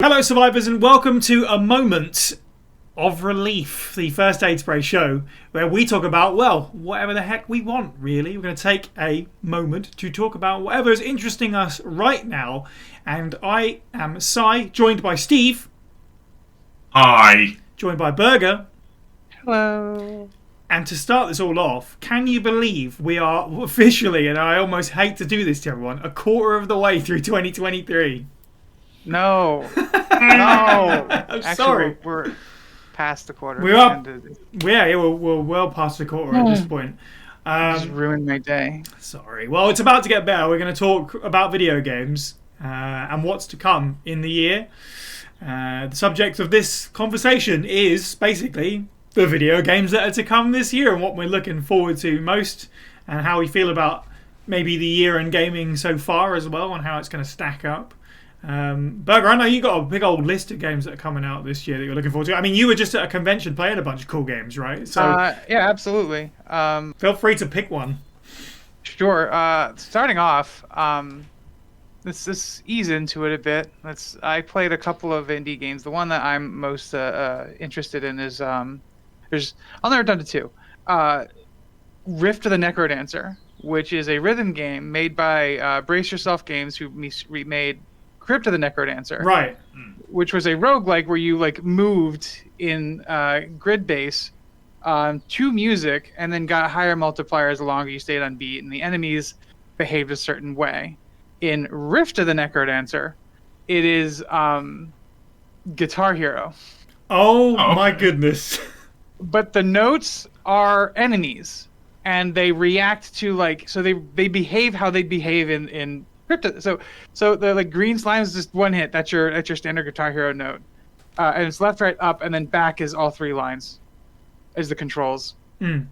Hello, survivors, and welcome to A Moment of Relief, the First Aid Spray show, where we talk about, well, whatever the heck we want, really. We're going to take a moment to talk about whatever is interesting us right now. And I am Sai, joined by Steve. Hi. Joined by Berger. Hello. And to start this all off, can you believe we are officially, and I almost hate to do this to everyone, a quarter of the way through 2023? No. I'm Actually, sorry. We're past the quarter. We're up. Yeah, we're well past the quarter at this point. Just ruined my day. Sorry. Well, it's about to get better. We're going to talk about video games and what's to come in the year. The subject of this conversation is basically the video games that are to come this year and what we're looking forward to most and how we feel about maybe the year in gaming so far as well and how it's going to stack up. Berger, I know you got a big old list of games that are coming out this year that you're looking forward to. I mean, you were just at a convention playing a bunch of cool games, right? So yeah, absolutely. feel free to pick one. Sure. Starting off, let's ease into it a bit. I played a couple of indie games. The one that I'm most interested in is I'll narrow it down to two. Rift of the Necrodancer, which is a rhythm game made by Brace Yourself Games, who remade Crypt of the Necrodancer, right? Which was a roguelike where you moved in grid base to music and then got higher multipliers the longer you stayed on beat, and the enemies behaved a certain way. In Rift of the Necrodancer, it is Guitar Hero. Oh my goodness! But the notes are enemies, and they react to so they behave how they behave in Crypto. So the green slime is just one hit. That's your standard Guitar Hero note, and it's left, right, up, and then back is all three lines, is the controls. And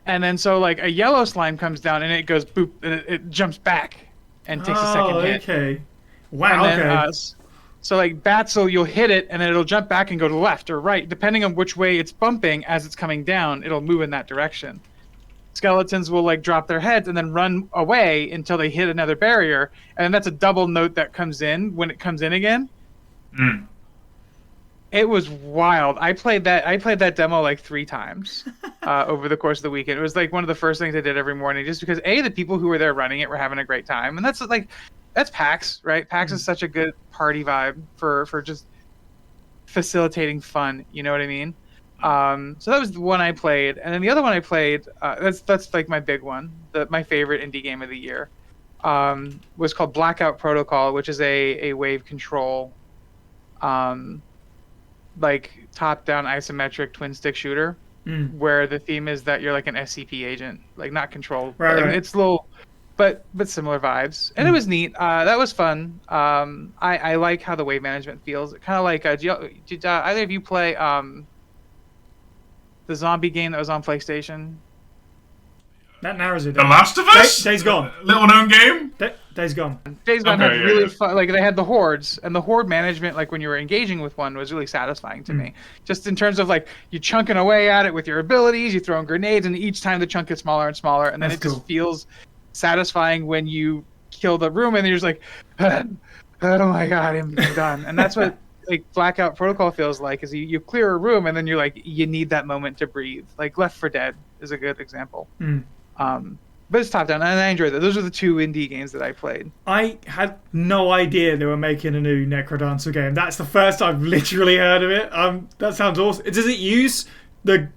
then a yellow slime comes down and it goes boop and it jumps back and takes a second hit. Okay. Wow. And then, okay. So Batzel, you'll hit it and then it'll jump back and go to left or right, depending on which way it's bumping as it's coming down. It'll move in that direction. Skeletons will drop their heads and then run away until they hit another barrier, and that's a double note that comes in when it comes in again. It was wild. I played that demo 3 times over the course of the weekend. It was one of the first things I did every morning, just because the people who were there running it were having a great time, and that's PAX, right? PAX is such a good party vibe for just facilitating fun. You know what I mean? So that was the one I played, and then the other one I played, that's my big one, my favorite indie game of the year, was called Blackout Protocol, which is a wave control, top-down isometric twin stick shooter, where the theme is that you're an SCP agent, not controlled. Right. It's a little, but similar vibes, and it was neat. That was fun. I like how the wave management feels. Kind of did either of you play the zombie game that was on PlayStation? That narrows it The down. Last of Us? Days Gone. Little known game? Days Gone. Days Gone had Okay, really yeah. fun. They had the hordes, and the horde management, when you were engaging with one, was really satisfying to me. Just in terms of you're chunking away at it with your abilities, you're throwing grenades, and each time the chunk gets smaller and smaller, and then That's it just feels satisfying when you kill the room, and you're just oh my god, I'm done. And that's what Blackout Protocol feels like, is you clear a room and then you're you need that moment to breathe. Left 4 Dead is a good example. But it's top down, and I enjoyed that. Those are the 2 indie games that I played. I had no idea they were making a new Necrodancer game. That's the first I've literally heard of it. That sounds awesome. Does it use the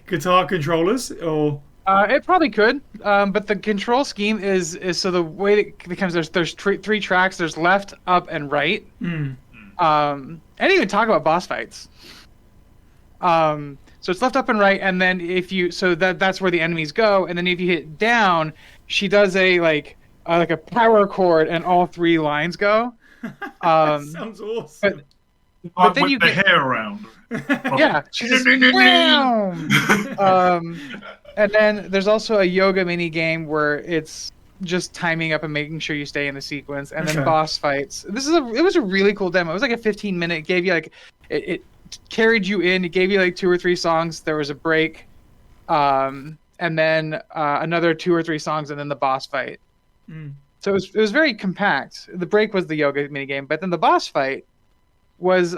guitar controllers or? It probably could, but the control scheme is so the way it becomes there's 3 tracks. There's left, up, and right. I didn't even talk about boss fights. So it's left, up, and right, and then that's where the enemies go, and then if you hit down, she does a power chord, and all 3 lines go. Sounds awesome. But then with you the get hair around. yeah, she just and then there's also a yoga mini game where it's just timing up and making sure you stay in the sequence, and then boss fights. It was a really cool demo. It was a 15-minute. It gave you it carried you in. It gave you 2 or 3 songs. There was a break, and then another 2 or 3 songs, and then the boss fight. So it was very compact. The break was the yoga mini game, but then the boss fight was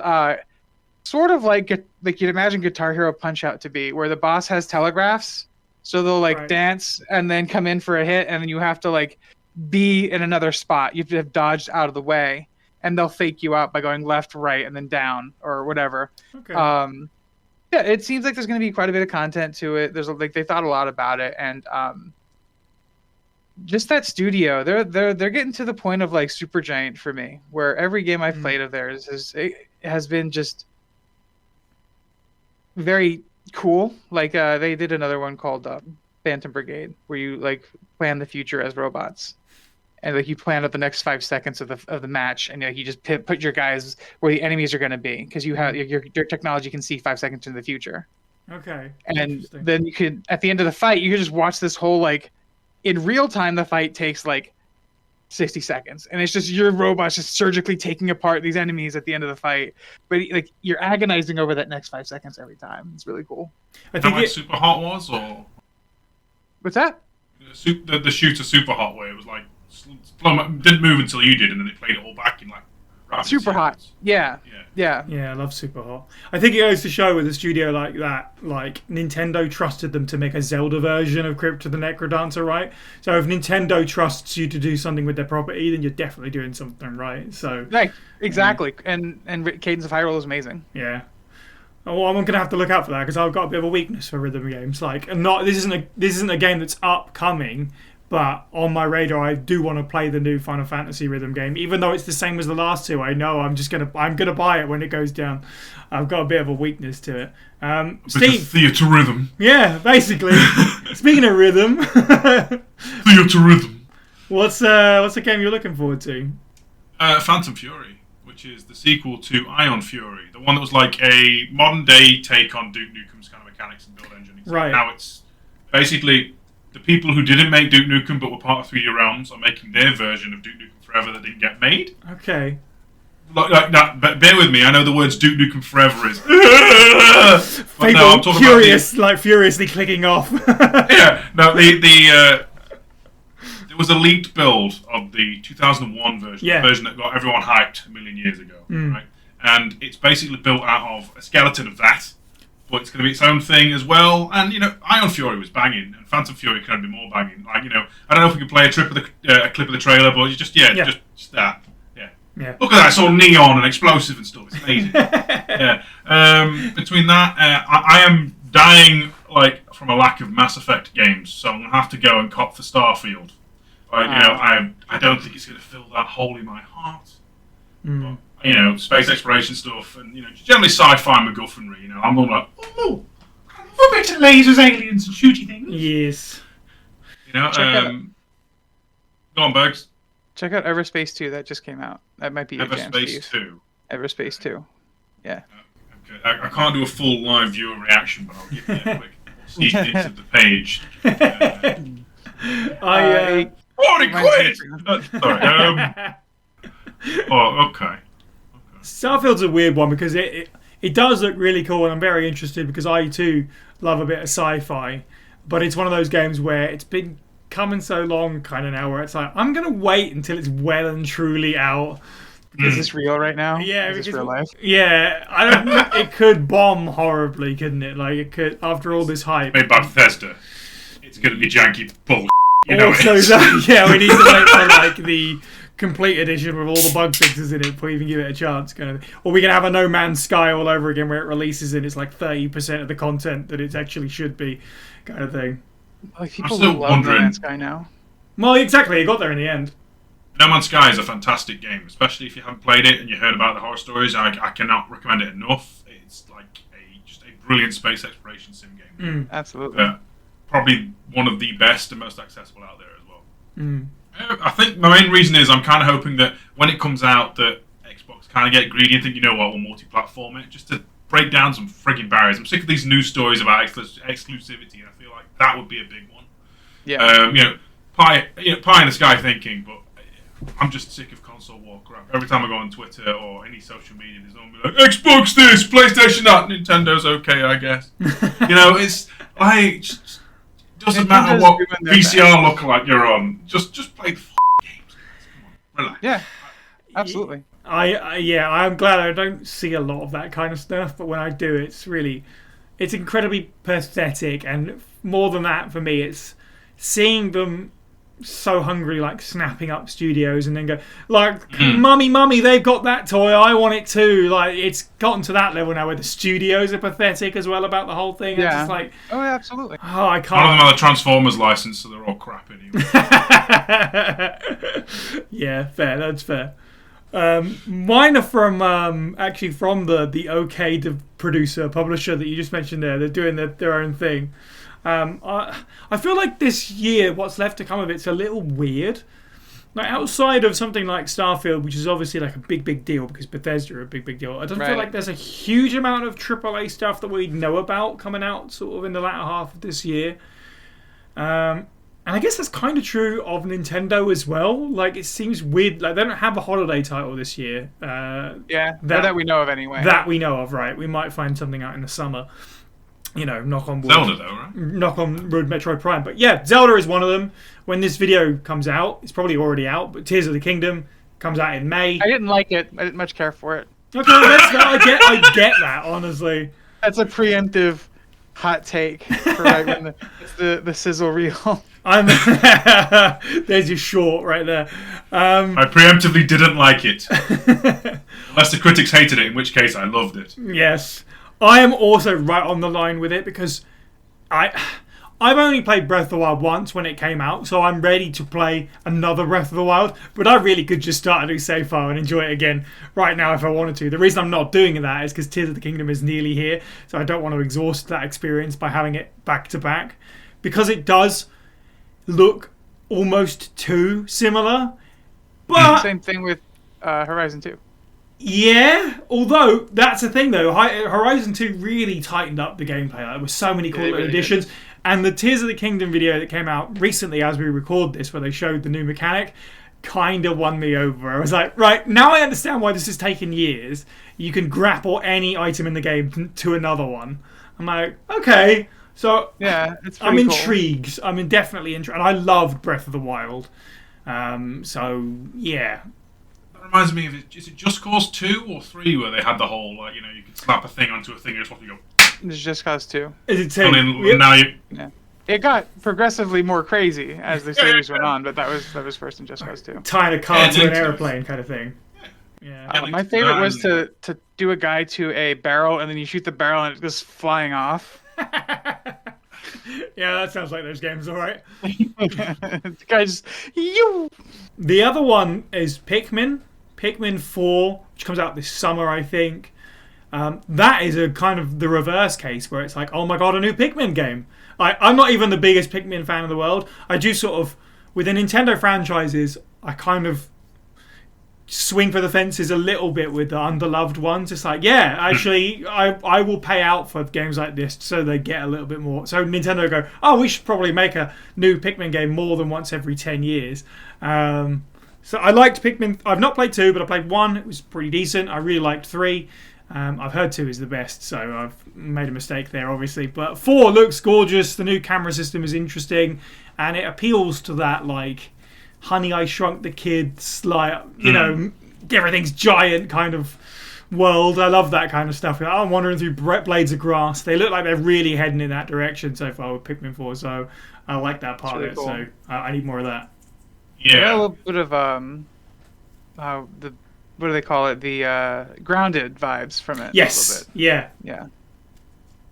sort of like you'd imagine Guitar Hero Punch-Out to be, where the boss has telegraphs, so they'll like dance and then come in for a hit, and then you have to like be in another spot. You have to have dodged out of the way, and they'll fake you out by going left, right, and then down or whatever. Okay. Yeah, it seems like there's going to be quite a bit of content to it. There's like they thought a lot about it, and just that studio, they're getting to the point of like Supergiant for me, where every game I've played of theirs has been just very cool. Like they did another one called Phantom Brigade, where you like plan the future as robots, and like you plan out the next 5 seconds of the match, and you just put your guys where the enemies are going to be, because you have your technology can see 5 seconds into the future. Okay. And then you could, at the end of the fight, you could just watch this whole like in real time. The fight takes like 60 seconds, and it's just your robots just surgically taking apart these enemies at the end of the fight, but like you're agonizing over that next 5 seconds every time. It's really cool. I think like Super Hot was, or what's that? The shooter Super Hot, where it was like didn't move until you did, and then it played it all back in like Super Hot. Yeah. I love Super Hot. I think it goes to show with a studio like that, like Nintendo trusted them to make a Zelda version of Crypt of the Necrodancer, right? So if Nintendo trusts you to do something with their property, then you're definitely doing something right. So right, exactly. And Cadence of Hyrule is amazing. Yeah. Well, I'm gonna have to look out for that, because I've got a bit of a weakness for rhythm games. Like, this isn't a game that's upcoming, but on my radar, I do want to play the new Final Fantasy rhythm game, even though it's the same as the last two. I know I'm gonna buy it when it goes down. I've got a bit of a weakness to it. Steve, theatre rhythm. Yeah, basically. Speaking of rhythm, theatre rhythm. What's the game you're looking forward to? Phantom Fury, which is the sequel to Ion Fury, the one that was like a modern day take on Duke Nukem's kind of mechanics and build engine. Right. Now it's basically the people who didn't make Duke Nukem but were part of 3D Realms are making their version of Duke Nukem Forever that didn't get made. Okay. Like that, but bear with me. I know the words Duke Nukem Forever is. But no, I'm talking about furiously clicking off. Yeah. No, there was a leaked build of the 2001 version, the version that got everyone hyped a million years ago, right? And it's basically built out of a skeleton of that. But it's going to be its own thing as well. And, Ion Fury was banging, and Phantom Fury can be more banging. Like, I don't know if we can play a clip of the trailer, but just that. Yeah. Look at that, it's all neon and explosive and stuff. It's amazing. Yeah. Between that, I am dying, like, from a lack of Mass Effect games, so I'm going to have to go and cop for Starfield. I don't think it's going to fill that hole in my heart. But, space exploration stuff, and generally sci-fi MacGuffinry. I'm all like, oh, I love a bit of lasers, aliens, and shooty things. Yes. Go on, Bergs. Check out Everspace 2. That just came out. That might be Everspace 2. Everspace 2. Yeah. Okay. I can't do a full live viewer reaction, but I'll give you a quick sneak peek of the page. Already quit. Sorry. Okay. Starfield's a weird one, because it does look really cool, and I'm very interested because I too love a bit of sci-fi, but it's one of those games where it's been coming so long kind of now, where it's like, I'm going to wait until it's well and truly out. Is this real right now? Yeah. Is this real life? Yeah. I don't know. It could bomb horribly, couldn't it? Like, it could, after all this hype. Made by Bethesda. It's going to be janky bullshit. We need to wait for like the complete edition with all the bug fixes in it before we even give it a chance, kind of. Or we can have a No Man's Sky all over again, where it releases and it's like 30% of the content that it actually should be, kind of thing. Like, people love No Man's Sky now. Well, exactly. It got there in the end. No Man's Sky is a fantastic game, especially if you haven't played it and you heard about the horror stories. I cannot recommend it enough. It's like just a brilliant space exploration sim game. Absolutely. Probably one of the best and most accessible out there as well. I think my main reason is I'm kind of hoping that when it comes out, that Xbox kind of get greedy and think, we'll multi-platform it, just to break down some frigging barriers. I'm sick of these news stories about exclusivity, and I feel like that would be a big one. Yeah. Pie in the sky thinking, but I'm just sick of console war crap. Every time I go on Twitter or any social media, there's no like, Xbox this, PlayStation that, Nintendo's okay, I guess. It's like, doesn't matter what VCR lookalike you're on. Just play the games. Come on, relax. Yeah, absolutely. I'm glad I don't see a lot of that kind of stuff, but when I do, it's incredibly pathetic, and more than that for me, it's seeing them so hungry, like snapping up studios and then go like, mummy, they've got that toy, I want it too. Like, it's gotten to that level now where the studios are pathetic as well about the whole thing. Yeah. It's just like, oh, yeah, absolutely. oh, I can't. One of them are the Transformers license, so they're all crap anyway. Yeah, fair. That's fair. Mine are from actually from the OK producer publisher that you just mentioned there. They're doing their own thing. I feel like this year, what's left to come of it's a little weird. Like, outside of something like Starfield, which is obviously like a big deal because Bethesda are a big deal. I don't feel like there's a huge amount of AAA stuff that we know about coming out sort of in the latter half of this year. And I guess that's kind of true of Nintendo as well. Like, it seems weird. Like, they don't have a holiday title this year. That we know of anyway. That we know of, right? We might find something out in the summer. You know, knock on wood. Zelda, though, right? Knock on wood, Metroid Prime. But yeah, Zelda is one of them. When this video comes out, it's probably already out, but Tears of the Kingdom comes out in May. I didn't like it. I didn't much care for it. Okay, I get that, honestly. That's a preemptive hot take for right when it's the sizzle reel. There's your short right there. I preemptively didn't like it. Unless the critics hated it, in which case I loved it. Yes. I am also right on the line with it because I've only played Breath of the Wild once when it came out, so I'm ready to play another Breath of the Wild, but I really could just start a new save file and enjoy it again right now if I wanted to. The reason I'm not doing that is because Tears of the Kingdom is nearly here, so I don't want to exhaust that experience by having it back to back. Because it does look almost too similar. But same thing with Horizon 2. Yeah, although that's the thing though, Horizon 2 really tightened up the gameplay. There were so many cool additions. And the Tears of the Kingdom video that came out recently as we record this, where they showed the new mechanic, kind of won me over. I was like, right, now I understand why this has taken years. You can grapple any item in the game to another one. I'm like, okay. So yeah, it's I'm cool. intrigued. I'm definitely intrigued. And I loved Breath of the Wild. So, yeah. That reminds me of is it Just Cause 2 or 3 where they had the whole, like, you know, you can slap a thing onto a thing and just want to go. It's Just Cause 2. Is it 2? And now you. Yeah. It got progressively more crazy as the series went on, but that was first in Just Cause 2. Tying a car to an airplane kind of thing. Yeah. My favorite was to do a guy to a barrel, and then you shoot the barrel and it goes flying off. Yeah, that sounds like those games, all right. The guy just The other one is Pikmin 4, which comes out this summer, I think. That is a kind of the reverse case where it's like, oh my god, a new Pikmin game. I'm not even the biggest Pikmin fan in the world. I do sort of, with the Nintendo franchises, I kind of swing for the fences a little bit with the underloved ones. It's like, yeah, actually, I will pay out for games like this so they get a little bit more. So Nintendo go, oh, we should probably make a new Pikmin game more than once every 10 years. So I liked Pikmin. I've not played 2, but I played 1. It was pretty decent. I really liked 3. I've heard 2 is the best, so I've made a mistake there, obviously. But 4 looks gorgeous. The new camera system is interesting, and it appeals to that, like, Honey, I Shrunk the Kids, like, you know, everything's giant kind of world. I love that kind of stuff. I'm wandering through blades of grass. They look like they're really heading in that direction so far with Pikmin 4, so I like that part of it. Cool. So I need more of that. Yeah. A little bit of what do they call it? The grounded vibes from it. Yes. A little bit. Yeah.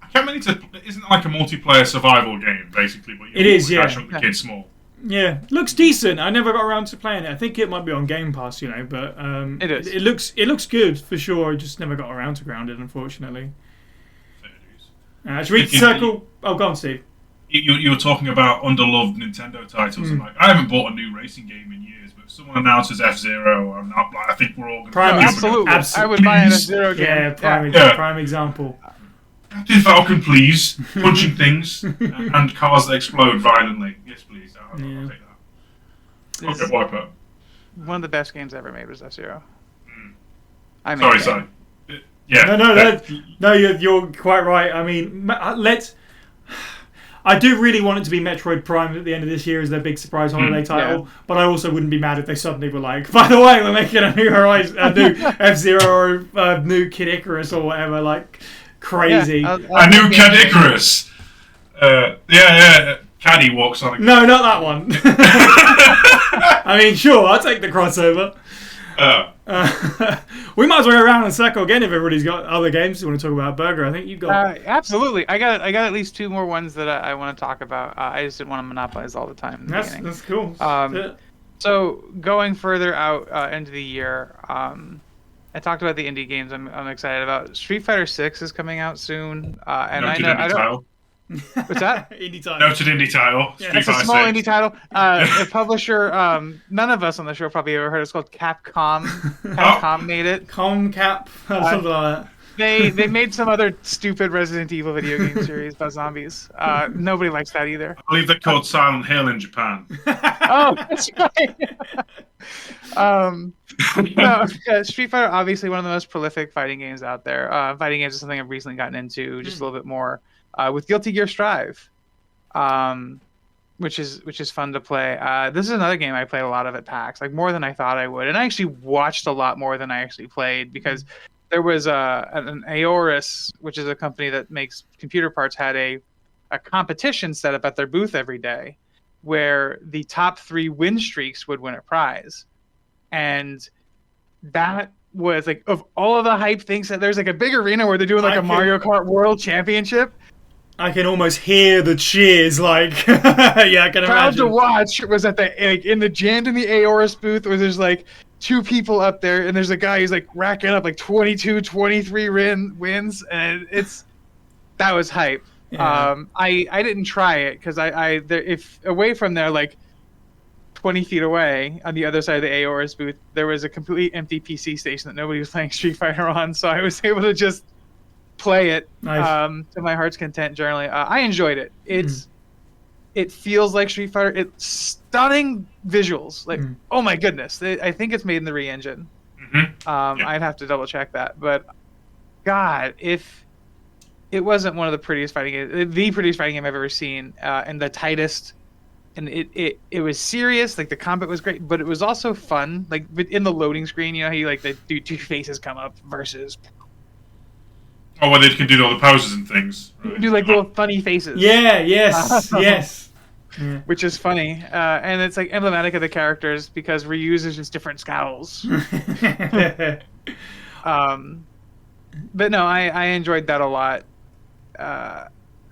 I can't really. Isn't it like a multiplayer survival game, basically? But it is, yeah. Shrunk the Kid small. Yeah, looks decent. I never got around to playing it. I think it might be on Game Pass, you know, but it is. It looks good for sure. I just never got around to Grounded, unfortunately. Should we circle? Oh, go on, Steve. You were talking about underloved Nintendo titles, and like I haven't bought a new racing game in years. But if someone announces F-Zero, I'm not. Like, I think we're all going to. Absolutely. I would buy an F-Zero game. Yeah, prime example. Captain Falcon, please. Punching things and cars that explode violently. Yes, please. I'll take that. Okay, Wipeout. One of the best games ever made was F-Zero. Sorry. Yeah. No, you're quite right. I mean, I do really want it to be Metroid Prime at the end of this year as their big surprise holiday title, but I also wouldn't be mad if they suddenly were like, by the way, we're making a new Horizon, a new F-Zero or a new Kid Icarus or whatever, like crazy. A new Kid Icarus. Caddy walks on. No, not that one. I mean, sure, I'll take the crossover. We might as well go around in a circle again if everybody's got other games you want to talk about. Burger, I think you've got. Absolutely, I got at least 2 more ones that I want to talk about. I just didn't want to monopolize all the time. That's cool. So going further out into the year, I talked about the indie games I'm excited about. Street Fighter 6 is coming out soon, and I don't. What's that? Indie title. Noted indie title. Yeah, it's a small indie title. A publisher, none of us on the show probably ever heard. It's called Capcom. Capcom made it. Comcap, something like that. They made some other stupid Resident Evil video game series about zombies. Nobody likes that either. I believe they're called Silent Hill in Japan. Oh, that's right. Street Fighter, obviously one of the most prolific fighting games out there. Fighting games is something I've recently gotten into just a little bit more. With Guilty Gear Strive, which is fun to play. This is another game I played a lot of at PAX, like more than I thought I would, and I actually watched a lot more than I actually played because there was an Aorus, which is a company that makes computer parts, had a competition set up at their booth every day, where the top 3 win streaks would win a prize, and that was like of all of the hype things. That there's like a big arena where they're doing like a Mario Kart World Championship. I can almost hear the cheers, like I can imagine. Proud to watch was at in the jammed in the Aorus booth where there's like 2 people up there and there's a guy who's like racking up like 22, 23 wins, and that was hype. Yeah. I didn't try it because if away from there like 20 feet away on the other side of the Aorus booth there was a completely empty PC station that nobody was playing Street Fighter on, so I was able to just play it to my heart's content. Generally, I enjoyed it. It feels like Street Fighter. It's stunning visuals. Like, oh my goodness! I think it's made in the re-engine. I'd have to double check that, but God, if it wasn't one of the prettiest fighting games, the prettiest fighting game I've ever seen, and the tightest, and it was serious. Like the combat was great, but it was also fun. Like in the loading screen, you know, how you like the 2 faces come up versus. Oh, well, they can do all the poses and things. Right? Do like little funny faces. Yeah, yes. Which is funny. And it's like emblematic of the characters because Ryu uses just different scowls. But no, I enjoyed that a lot.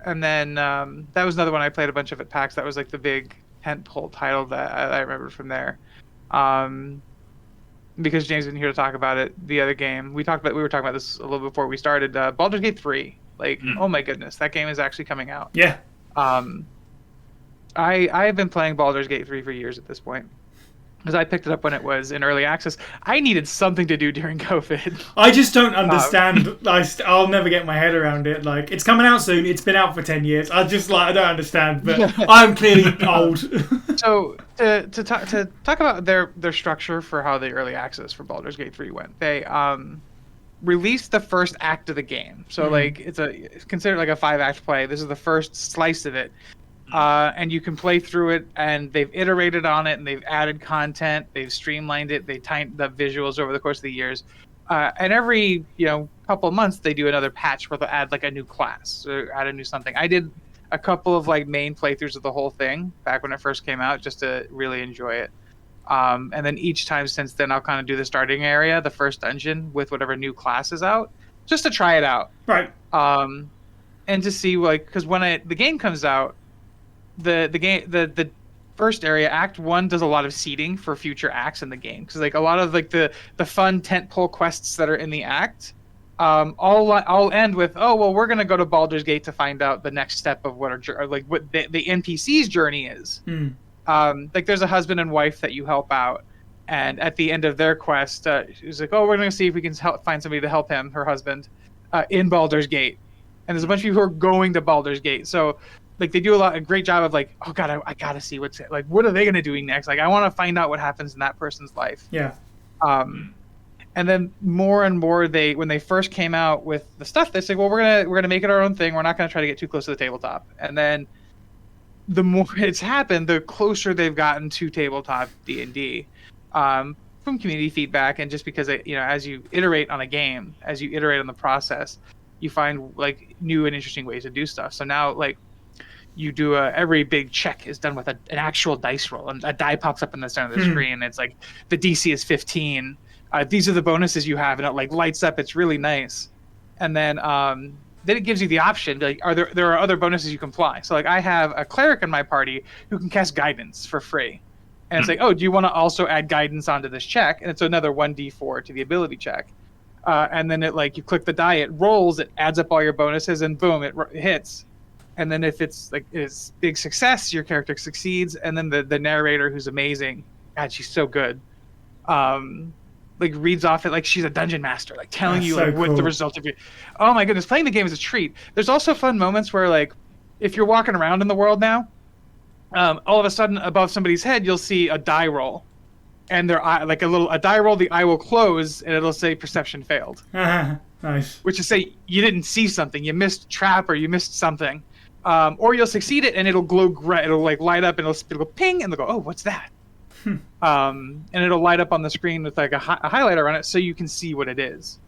And then that was another one I played a bunch of at PAX. That was like the big tentpole title that I remember from there. Because James isn't here to talk about it, the other game we were talking about this a little before we started. Baldur's Gate 3, oh my goodness, that game is actually coming out. Yeah. I've been playing Baldur's Gate 3 for years at this point. Because I picked it up when it was in early access. I needed something to do during COVID. I just don't understand. I'll never get my head around it. Like, it's coming out soon. It's been out for 10 years. I don't understand. But I'm clearly old. So to talk about their structure for how the early access for Baldur's Gate 3 went, they released the first act of the game. So like it's considered like a 5-act play. This is the first slice of it. And you can play through it, and they've iterated on it, and they've added content, they've streamlined it, they tightened the visuals over the course of the years. And every couple of months, they do another patch where they'll add like a new class or add a new something. I did a couple of like main playthroughs of the whole thing back when it first came out, just to really enjoy it. And then each time since then, I'll kind of do the starting area, the first dungeon with whatever new class is out, just to try it out. Right. And to see because when the game comes out. The first area, Act 1, does a lot of seeding for future acts in the game because like a lot of like the fun tentpole quests that are in the act, all end with we're gonna go to Baldur's Gate to find out the next step of what the NPC's journey is. Like there's a husband and wife that you help out, and at the end of their quest, it's like we're gonna see if we can find somebody to help her husband, in Baldur's Gate, and there's a bunch of people who are going to Baldur's Gate, so. Like they do a great job of like, oh god, I gotta see what are they gonna do next? Like I want to find out what happens in that person's life. Yeah. And then more and more when they first came out with the stuff, they say, well, we're gonna make it our own thing. We're not gonna try to get too close to the tabletop. And then the more it's happened, the closer they've gotten to tabletop D&D, from community feedback, and just because as you iterate on a game, as you iterate on the process, you find like new and interesting ways to do stuff. So now like you do every big check is done with an actual dice roll, and a die pops up in the center of the screen. And it's like the DC is 15. These are the bonuses you have, and it like lights up. It's really nice. And then it gives you the option, like, there are other bonuses you can apply. So like I have a cleric in my party who can cast guidance for free. And it's like, oh, do you want to also add guidance onto this check? And it's another 1d4 to the ability check. And then it like you click the die, it rolls, it adds up all your bonuses, and boom, it hits. And then if it's like it's big success, your character succeeds. And then the narrator, who's amazing, God, she's so good, like reads off it like she's a dungeon master, like telling you like what the result of your. Oh my goodness, playing the game is a treat. There's also fun moments where like if you're walking around in the world now, all of a sudden above somebody's head you'll see a die roll, and their eye, like a die roll, the eye will close and it'll say perception failed. Nice. Which is say you didn't see something, you missed a trap, or you missed something, or you'll succeed it and it'll glow gray, it'll like light up and it'll go ping, and they'll go, oh, what's that? And it'll light up on the screen with like a highlighter on it, so you can see what it is,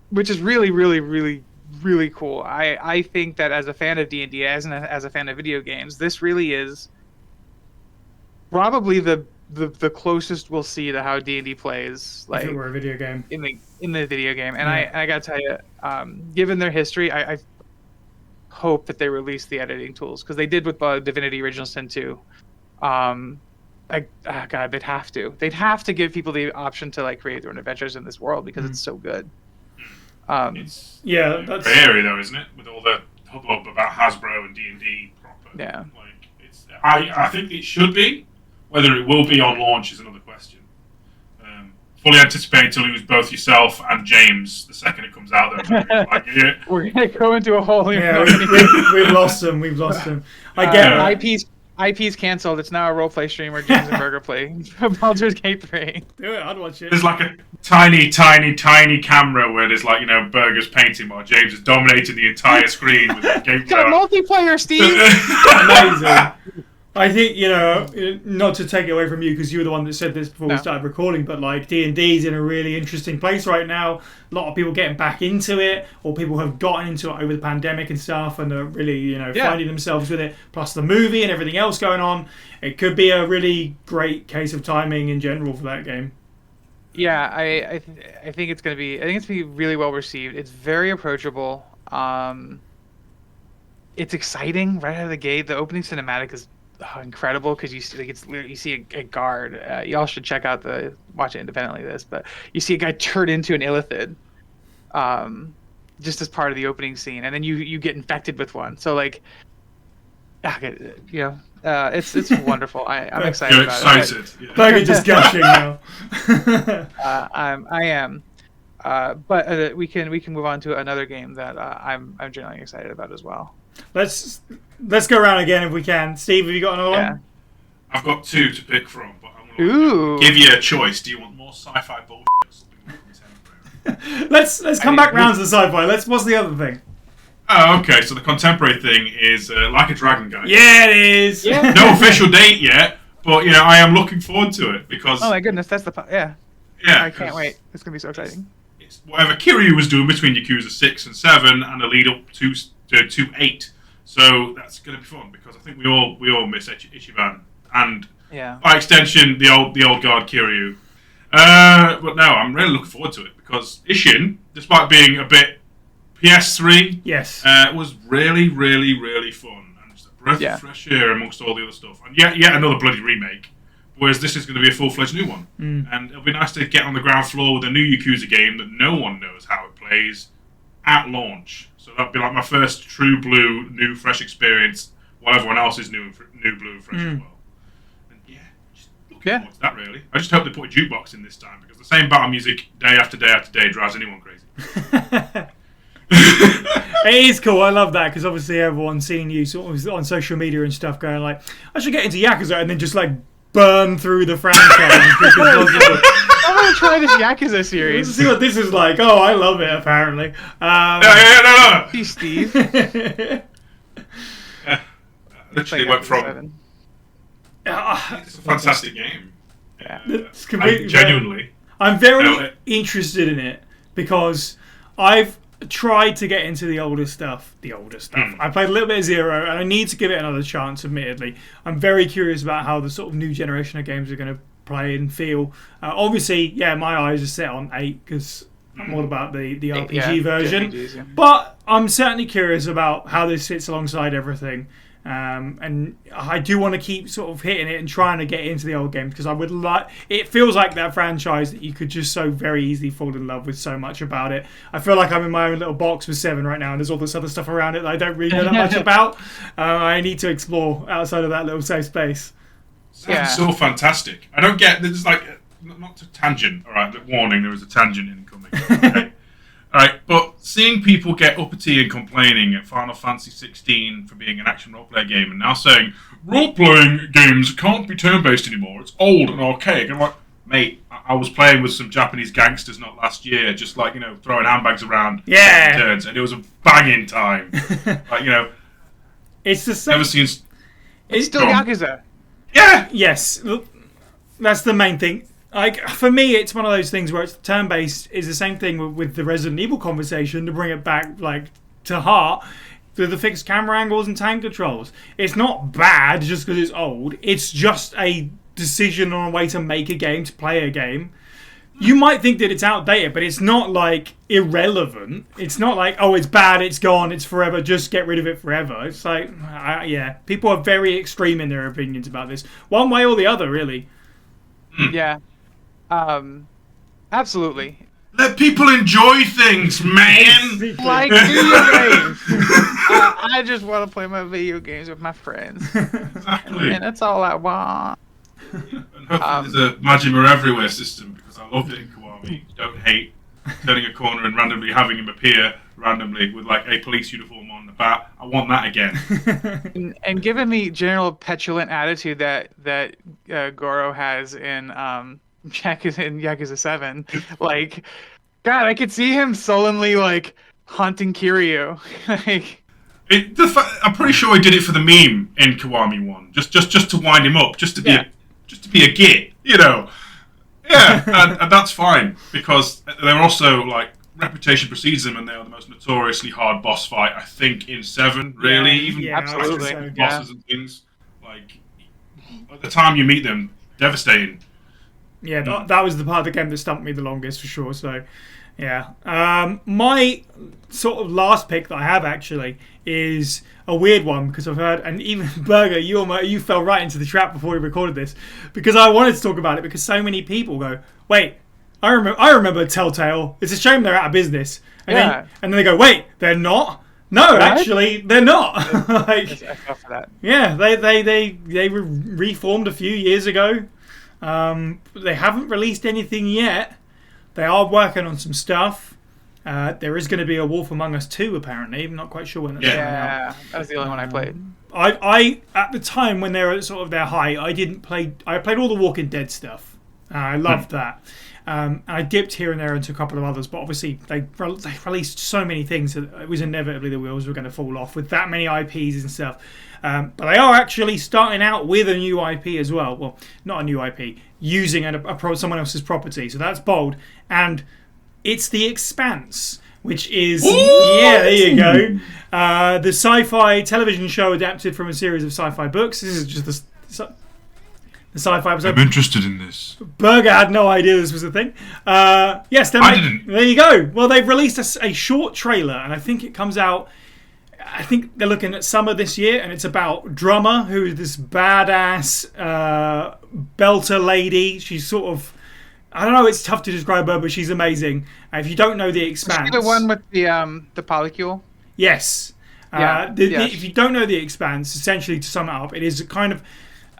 which is really, really, really, really cool. I think that as a fan of D&D, as a fan of video games, this really is probably the closest we'll see to how D&D plays, like if it were a video game in the video game. And I gotta tell you, given their history, I hope that they release the editing tools, because they did with Divinity Original Sin 2. God, they'd have to give people the option to like create their own adventures in this world, because it's so good. That's very though, isn't it? With all the hubbub about Hasbro and D&D proper. Yeah. Like I think it should be. Whether it will be on launch is another question. Fully anticipate to lose both yourself and James the second it comes out. Though, like, yeah. We're gonna go into a whole new. Yeah, we've lost him. We've lost him. I get IP's cancelled. It's now a roleplay stream where James and Burger play Baldur's Gate 3. Do it. I'd watch it. There's like a tiny camera where there's like Burger's painting while James is dominating the entire screen with the gameplay. Got multiplayer, Steve. Amazing. I think, not to take it away from you, because you were the one that said this before we started recording, but like D&D's in a really interesting place right now. A lot of people getting back into it, or people have gotten into it over the pandemic and stuff, and are really, finding themselves with it. Plus the movie and everything else going on. It could be a really great case of timing in general for that game. Yeah, I think it's gonna be really well received. It's very approachable. It's exciting right out of the gate. The opening cinematic is incredible, because you see a guard. Y'all should watch it independently of this, but you see a guy turn into an illithid, just as part of the opening scene, and then you get infected with one. So like, it's wonderful. I'm excited about it. Burger just gushing now. I am. But we can move on to another game that I'm generally excited about as well. Let's go around again if we can. Steve, have you got another one? I've got two to pick from, but I'm going to give you a choice. Do you want more sci-fi bullshit or something more contemporary? Let's come back round to the sci-fi. What's the other thing? Oh, okay. So the contemporary thing is Like a Dragon, guys. Yeah, it is. Yeah. No official date yet, but I am looking forward to it, because. Oh my goodness, that's Yeah. I can't wait. It's gonna be so exciting. It's whatever Kiryu was doing between Yakuza 6 and 7 and the lead up to 8. So that's going to be fun, because I think we all miss Ichiban, and by extension the old guard Kiryu. But no, I'm really looking forward to it, because Ishin, despite being a bit PS3, was really, really, really fun, and just a breath of fresh air amongst all the other stuff. And yet another bloody remake. Whereas this is going to be a full-fledged new one. And it'll be nice to get on the ground floor with a new Yakuza game that no one knows how it plays at launch. So that'd be like my first true blue, new, fresh experience, while everyone else is new, blue, and fresh as well. And just looking forward to that, really. I just hope they put a jukebox in this time, because the same battle music day after day after day drives anyone crazy. It is cool. I love that, because obviously everyone's seeing you sort of on social media and stuff, going like, I should get into Yakuza, and then just like burn through the franchise as quick as possible. I'm gonna try this Yakuza series. Let's see what this is like. Oh, I love it. Apparently. No. See, Steve. literally went from. It's a fantastic game. It's completely genuinely. I'm very interested in it because I've tried to get into the older stuff. I played a little bit of Zero, and I need to give it another chance, admittedly. I'm very curious about how the sort of new generation of games are going to play and feel. Obviously, my eyes are set on 8 because I'm all about the RPG version. RPGs, yeah. But I'm certainly curious about how this sits alongside everything. And I do want to keep sort of hitting it and trying to get into the old games because I would like. It feels like that franchise that you could just so very easily fall in love with so much about it. I feel like I'm in my own little box with 7 right now, and there's all this other stuff around it that I don't really know that much about. I need to explore outside of that little safe space. Sounds so fantastic. I don't get. There's like not to tangent. All right, warning. There is a tangent incoming. Okay. Alright, but seeing people get uppity and complaining at Final Fantasy 16 for being an action role-player game and now saying, role-playing games can't be turn-based anymore, it's old and archaic. I'm like, mate, I was playing with some Japanese gangsters not last year, just like, throwing handbags around. Yeah. Turns, and it was a banging time. It's the same. Never seen... It's still Yakuza. Yeah! Yes, that's the main thing. Like, for me, it's one of those things where it's turn-based is the same thing with the Resident Evil conversation to bring it back to heart with the fixed camera angles and time controls. It's not bad just because it's old. It's just a decision on a way to make a game, to play a game. You might think that it's outdated, but it's not irrelevant. It's not like, oh, it's bad, it's gone, it's forever, just get rid of it forever. It's like, people are very extreme in their opinions about this. One way or the other, really. Yeah. Absolutely. Let people enjoy things, man. Like video games. I just want to play my video games with my friends. Exactly. And that's all I want. And hopefully there's a Majima Everywhere system because I loved it in Kiwami. Don't hate turning a corner and randomly having him appear randomly with a police uniform on the bat. I want that again. and given the general petulant attitude that Goro has in Yakuza 7, God, I could see him sullenly haunting Kiryu. I'm pretty sure he did it for the meme in Kiwami 1, just to wind him up, just to be a git, Yeah, and that's fine because they're also reputation precedes them, and they are the most notoriously hard boss fight I think in 7. Really, even absolutely bosses and things. At the time you meet them, devastating. Yeah, that was the part of the game that stumped me the longest for sure. So, yeah. My sort of last pick that I have actually is a weird one because I've heard, and even Burger, you fell right into the trap before we recorded this because I wanted to talk about it because so many people go, wait, I remember Telltale. It's a shame they're out of business. And then they go, wait, they're not. No, what? Actually, they're not. Yeah, they reformed a few years ago. They haven't released anything yet. They are working on some stuff. There is going to be a Wolf Among Us 2, apparently. I'm not quite sure when that's coming out. Yeah, that was the only one I played. I at the time when they were at sort of their height, I played all the Walking Dead stuff. I loved that. I dipped here and there into a couple of others, but obviously they released so many things that it was inevitably the wheels were going to fall off with that many IPs and stuff. But they are actually starting out with a new IP as well. Well, not a new IP, using someone else's property. So that's bold. And it's The Expanse, which is... Yeah, there you go. The sci-fi television show adapted from a series of sci-fi books. This is just the sci-fi episode. I'm interested in this. Burger had no idea this was a thing. Yes, I didn't. There you go. Well, they've released a short trailer, and I think it comes out... I think they're looking at summer this year, and it's about Drummer, who is this badass belter lady. She's sort of... I don't know, it's tough to describe her, but she's amazing. If you don't know The Expanse... Is she the one with the polycule? Yes. If you don't know The Expanse, essentially, to sum it up, it is kind of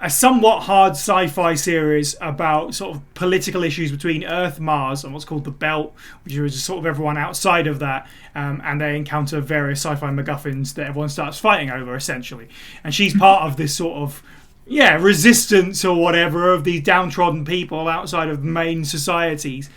a somewhat hard sci-fi series about sort of political issues between Earth, Mars, and what's called the Belt, which is just sort of everyone outside of that, and they encounter various sci-fi MacGuffins that everyone starts fighting over, essentially. And she's part of this sort of resistance or whatever of these downtrodden people outside of main societies.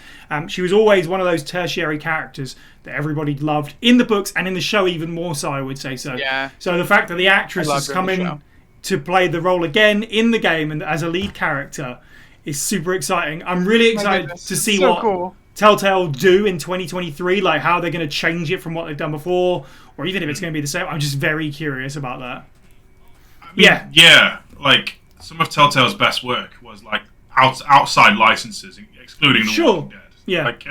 She was always one of those tertiary characters that everybody loved in the books and in the show even more so, I would say so. Yeah. So the fact that the actress has come in to play the role again in the game and as a lead character is super exciting. I'm really excited to see what Telltale do in 2023, like how they're going to change it from what they've done before, or even if it's going to be the same. I'm just very curious about that. Yeah, like some of Telltale's best work was like outside licenses, excluding The Walking Dead. Yeah. Like,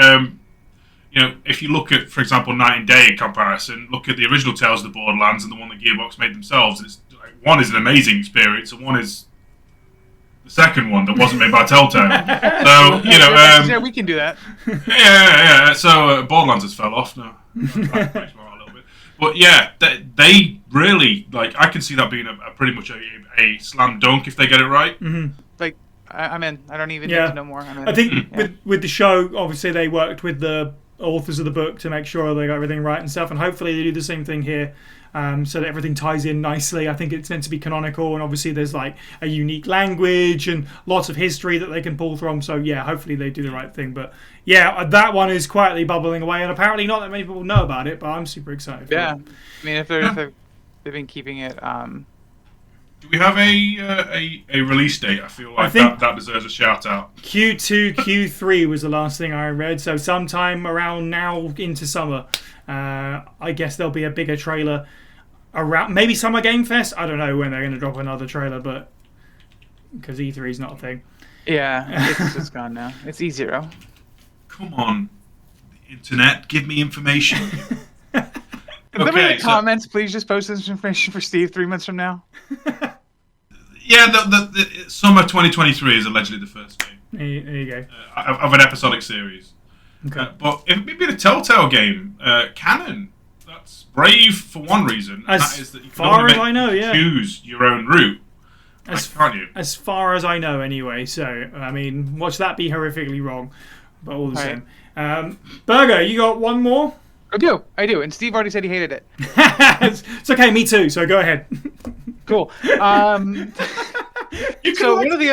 if you look at, for example, Night and Day in comparison, look at the original Tales of the Borderlands and the one that Gearbox made themselves. It's like, one is an amazing experience, and one is the second one that wasn't made by Telltale. So yeah, we can do that. Yeah. So Borderlands has fell off now. But yeah, they really like. I can see that being a pretty much a slam dunk if they get it right. Mm-hmm. Like, I'm in. I don't even need to know more. I think with the show, obviously they worked with the authors of the book to make sure they got everything right and stuff, and hopefully they do the same thing here, so that everything ties in nicely. I think it's meant to be canonical, and obviously there's like a unique language and lots of history that they can pull from. So yeah, hopefully they do the right thing. But yeah, that one is quietly bubbling away, and apparently not that many people know about it. But I'm super excited for it. I mean, if they've been keeping it. Do we have a release date? I feel like that deserves a shout out. Q2, Q3 was the last thing I read, so sometime around now into summer. I guess there'll be a bigger trailer around, maybe Summer Game Fest. I don't know when they're going to drop another trailer, but because E3 is not a thing. Yeah, it's gone now. It's E0. Come on, the internet, give me information. Okay, comments, please just post this information for Steve 3 months from now. Yeah, the summer 2023 is allegedly the first game. There you go. Of an episodic series. Okay. But if it be a Telltale game, canon, that's brave for one reason, and that is that you can only choose your own route. Can't you? As far as I know, anyway. So, I mean, watch that be horrifically wrong, but all the same. Burger, you got one more? I do. And Steve already said he hated it. It's okay, me too. So go ahead. Cool. So one of the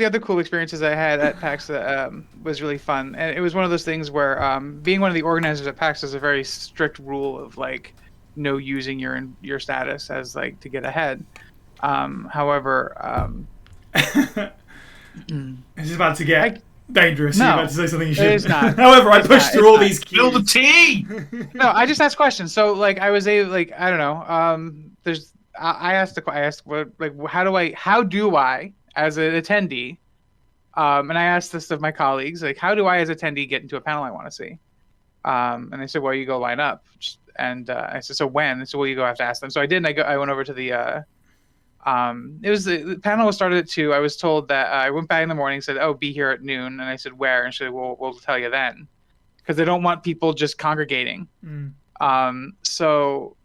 other cool experiences I had at PAX that was really fun, and it was one of those things where being one of the organizers at PAX is a very strict rule of like no using your status as like to get ahead. However, this is about to get dangerous. No, you're about to say something you shouldn't. It is not. However, I pushed through all these keys. Spill the tea. No, I just asked questions. So like I was able, like I don't know. I asked what, like how do I as an attendee, and I asked this of my colleagues, like how do I as attendee get into a panel I want to see, and they said, well, you go line up, and I said, so when? And so, well, you go have to ask them. So I did, and I went over to the it was the panel was started at 2. I was told that I went back in the morning, said, oh, be here at noon, and I said, where? And she said, well, we'll tell you then, because they don't want people just congregating. So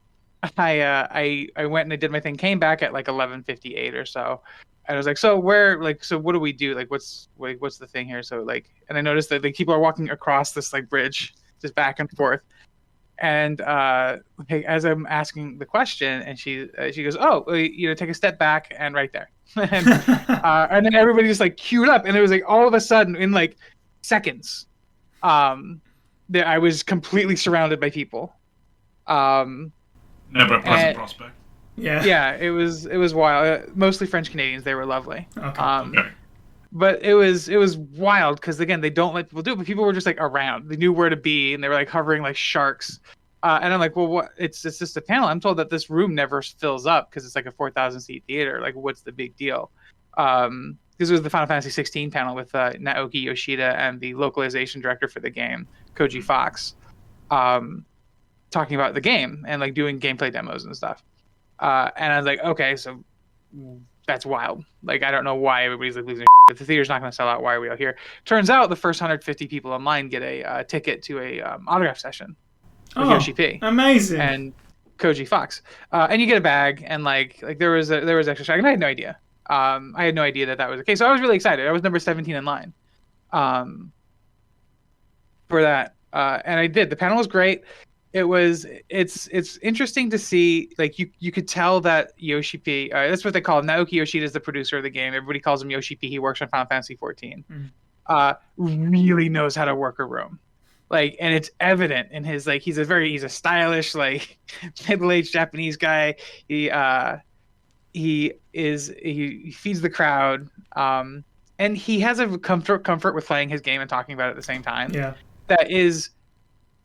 I went and I did my thing, came back at like 11:58 or so, and I was like, so what do we do? Like, what's the thing here? So like, and I noticed that people are walking across this like bridge, just back and forth, and as I'm asking the question, and she goes, oh, take a step back and right there, and then everybody just like queued up, and it was like all of a sudden in like seconds, that I was completely surrounded by people. Never a pleasant prospect. Yeah, it was wild. Mostly French Canadians. They were lovely. Okay. But it was wild because again they don't let people do it, but people were just like around. They knew where to be and they were like hovering like sharks. And I'm like, well, what? It's just a panel. I'm told that this room never fills up because it's like a 4,000 seat theater. Like, what's the big deal? This was the Final Fantasy 16 panel with Naoki Yoshida and the localization director for the game, Koji Fox. Talking about the game and like doing gameplay demos and stuff, and I was like, okay, so that's wild. Like, I don't know why everybody's like losing. If the theater's not going to sell out, why are we out here? Turns out the first 150 people online get a ticket to a autograph session with Yoshi P. Amazing. And Koji Fox, and you get a bag and like there was extra swag, and I had no idea. I had no idea that was the case, so I was really excited. I was number 17 in line for that, and I did. The panel was great. It's interesting to see, like you could tell that Yoshi P, that's what they call him. Naoki Yoshida is the producer of the game. Everybody calls him Yoshi P. He works on Final Fantasy 14. Really knows how to work a room, like, and it's evident in his like he's a stylish like middle-aged Japanese guy. He he feeds the crowd, and he has a comfort with playing his game and talking about it at the same time. Yeah, that is,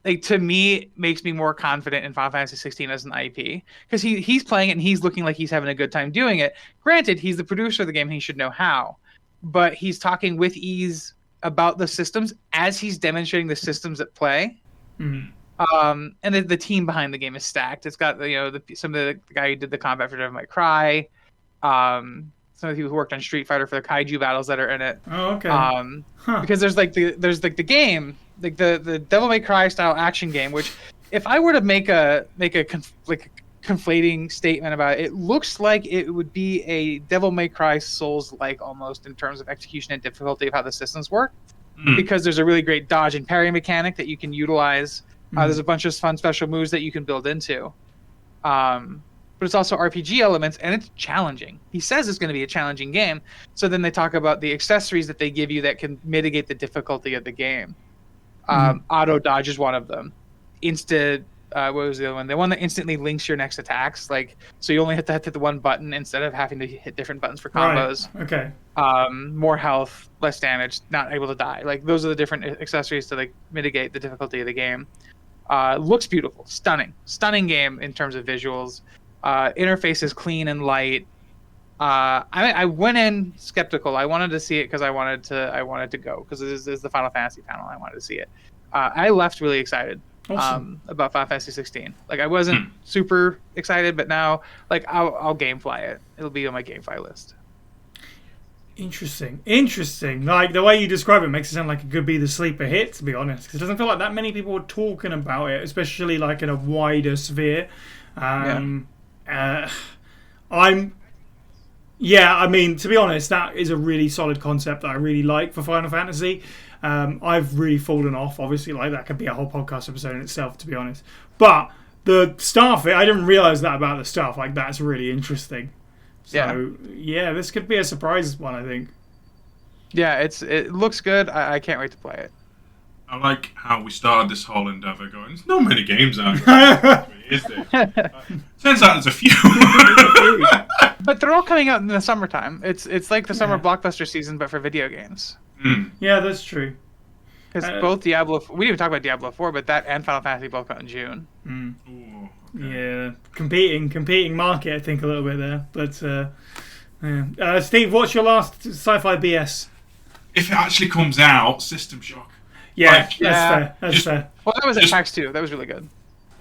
like, to me, makes me more confident in Final Fantasy 16 as an IP, because he's playing it and he's looking like he's having a good time doing it. Granted, he's the producer of the game and he should know how, but he's talking with ease about the systems as he's demonstrating the systems at play. Mm. And the team behind the game is stacked. It's got some of the guy who did the combat for Devil May Cry, some of the people who worked on Street Fighter for the kaiju battles that are in it. Oh, okay. Because there's the game, like the Devil May Cry style action game, which if I were to make a conflating statement about it, it looks like it would be a Devil May Cry Souls-like almost in terms of execution and difficulty of how the systems work, because there's a really great dodge and parry mechanic that you can utilize. There's a bunch of fun special moves that you can build into. But it's also RPG elements, and it's challenging. He says it's going to be a challenging game, so then they talk about the accessories that they give you that can mitigate the difficulty of the game. Auto dodge is one of them. What was the other one? The one that instantly links your next attacks, like, so you only have to hit the one button instead of having to hit different buttons for combos. Right. Okay. More health, less damage, not able to die. Like, those are the different accessories to, like, mitigate the difficulty of the game. Looks beautiful, stunning game in terms of visuals. Interface is clean and light. I went in skeptical. I wanted to see it because I wanted to go, because this is the Final Fantasy panel. I wanted to see it. I left really excited. Awesome. About Final Fantasy 16. Like, I wasn't super excited, but now, like, I'll gamefly it. It'll be on my gamefly list. Interesting. Like, the way you describe it makes it sound like it could be the sleeper hit, to be honest, because it doesn't feel like that many people are talking about it, especially like in a wider sphere. I mean, to be honest, that is a really solid concept that I really like for Final Fantasy. I've really fallen off, obviously, like, that could be a whole podcast episode in itself, to be honest. But the Starfield, I didn't realise that about the stuff. Like, that's really interesting. So, yeah, this could be a surprise one, I think. Yeah, it looks good. I can't wait to play it. I like how we started this whole endeavour going, there's not many games out there, is there? Turns out there's a few. But they're all coming out in the summertime. It's like the summer blockbuster season, but for video games. Yeah, that's true. Because both Diablo... We didn't even talk about Diablo 4, but that and Final Fantasy both out in June. Ooh, okay. Yeah, competing market, I think, a little bit there. But, yeah. Steve, what's your last sci-fi BS? If it actually comes out, System Shock. Yeah, that's fair. Well, that was at PAX 2. That was really good.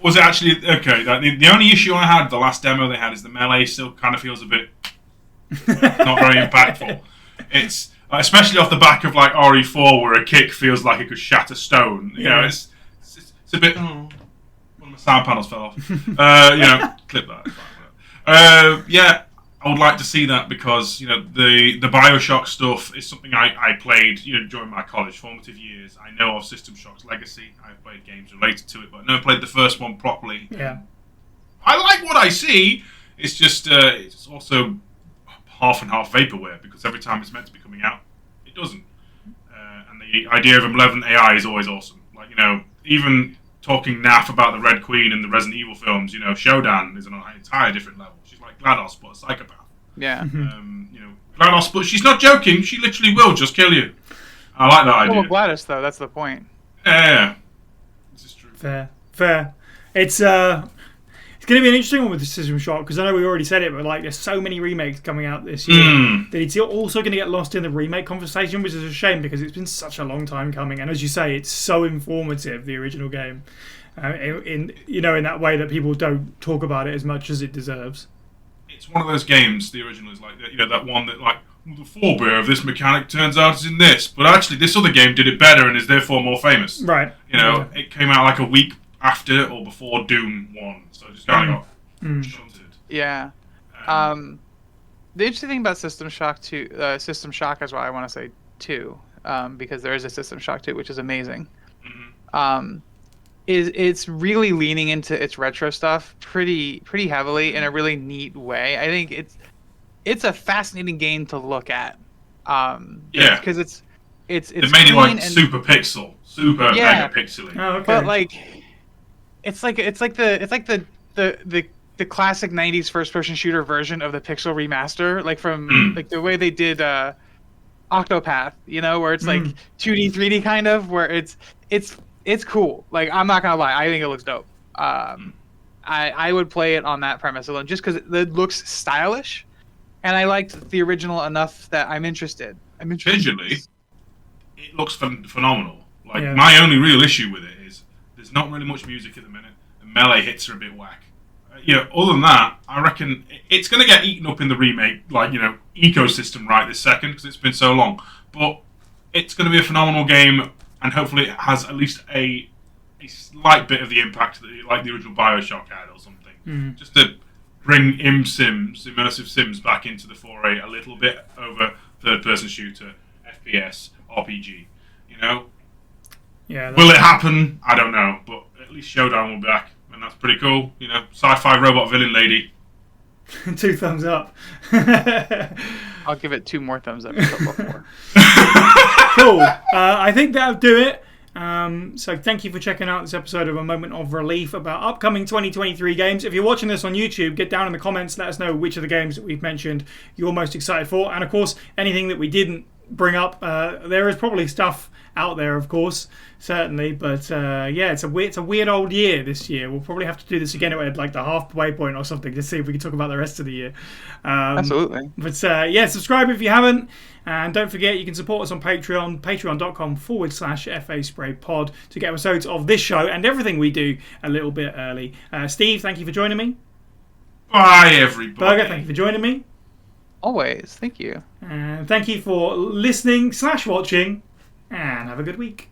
Was it actually... Okay, the only issue I had, the last demo they had, is the melee still kind of feels a bit... not very impactful. It's... especially off the back of, like, RE4, where a kick feels like it could shatter stone. You know, it's a bit... Oh, one of my sound panels fell off. Clip that. Yeah, I would like to see that, because, the Bioshock stuff is something I played, during my college formative years. I know of System Shock's legacy. I've played games related to it, but I never played the first one properly. Yeah. I like what I see. It's just, it's also half and half vaporware, because every time it's meant to be coming out, it doesn't. And the idea of malevolent AI is always awesome. Like, even talking naff about the Red Queen in the Resident Evil films, Shodan is on an entire different level. She's like GLaDOS, but a psychopath. Yeah. GLaDOS, but she's not joking. She literally will just kill you. I like that idea. Well, GLaDOS, though, that's the point. Yeah. This is true. Fair. It's going to be an interesting one with the System Shock, because I know we already said it, but, like, there's so many remakes coming out this year that it's also going to get lost in the remake conversation, which is a shame, because it's been such a long time coming. And as you say, it's so informative, the original game, in that way that people don't talk about it as much as it deserves. It's one of those games, the original is like, that one that, like, the forebear of this mechanic turns out is in this, but actually this other game did it better and is therefore more famous. Right. It came out like a week after or before Doom 1, so it just kind of got shunted. Yeah. The interesting thing about System Shock 2, System Shock is why I want to say 2, because there is a System Shock 2, which is amazing. It's really leaning into its retro stuff pretty heavily in a really neat way. I think it's a fascinating game to look at. Because it's they made it like super mega pixely. Oh, okay. But, like, it's like the the classic '90s first-person shooter version of the pixel remaster, like from like the way they did Octopath, you know, where it's like 2D, 3D kind of, where it's cool. Like, I'm not gonna lie, I think it looks dope. I would play it on that premise alone, just because it looks stylish, and I liked the original enough that I'm interested. Visually, it looks phenomenal. Like, my only real issue with it is there's not really much music at the minute, and melee hits are a bit whack. Other than that, I reckon it's going to get eaten up in the remake, like, ecosystem right this second, because it's been so long. But it's going to be a phenomenal game, and hopefully it has at least a slight bit of the impact that, like the original Bioshock had or something. Just to bring immersive sims back into the foray a little bit over third-person shooter, FPS, RPG. Yeah. Will it happen? I don't know, but at least Showdown will be back. And that's pretty cool, sci-fi robot villain lady. 2 thumbs up. I'll give it 2 more thumbs up. Cool. I think that'll do it. So thank you for checking out this episode of A Moment of Relief about upcoming 2023 games. If you're watching this on YouTube, get down in the comments, let us know which of the games that we've mentioned you're most excited for. And of course, anything that we didn't bring up, there is probably stuff out there, of course, certainly, but it's a weird old year this year. We'll probably have to do this again at like the halfway point or something to see if we can talk about the rest of the year. Absolutely. But subscribe if you haven't, and don't forget you can support us on Patreon, patreon.com/FA-Spray-Pod, to get episodes of this show and everything we do a little bit early. Steve, thank you for joining me. Bye, everybody. Burger, thank you for joining me. Always, thank you. And thank you for listening/watching, and have a good week.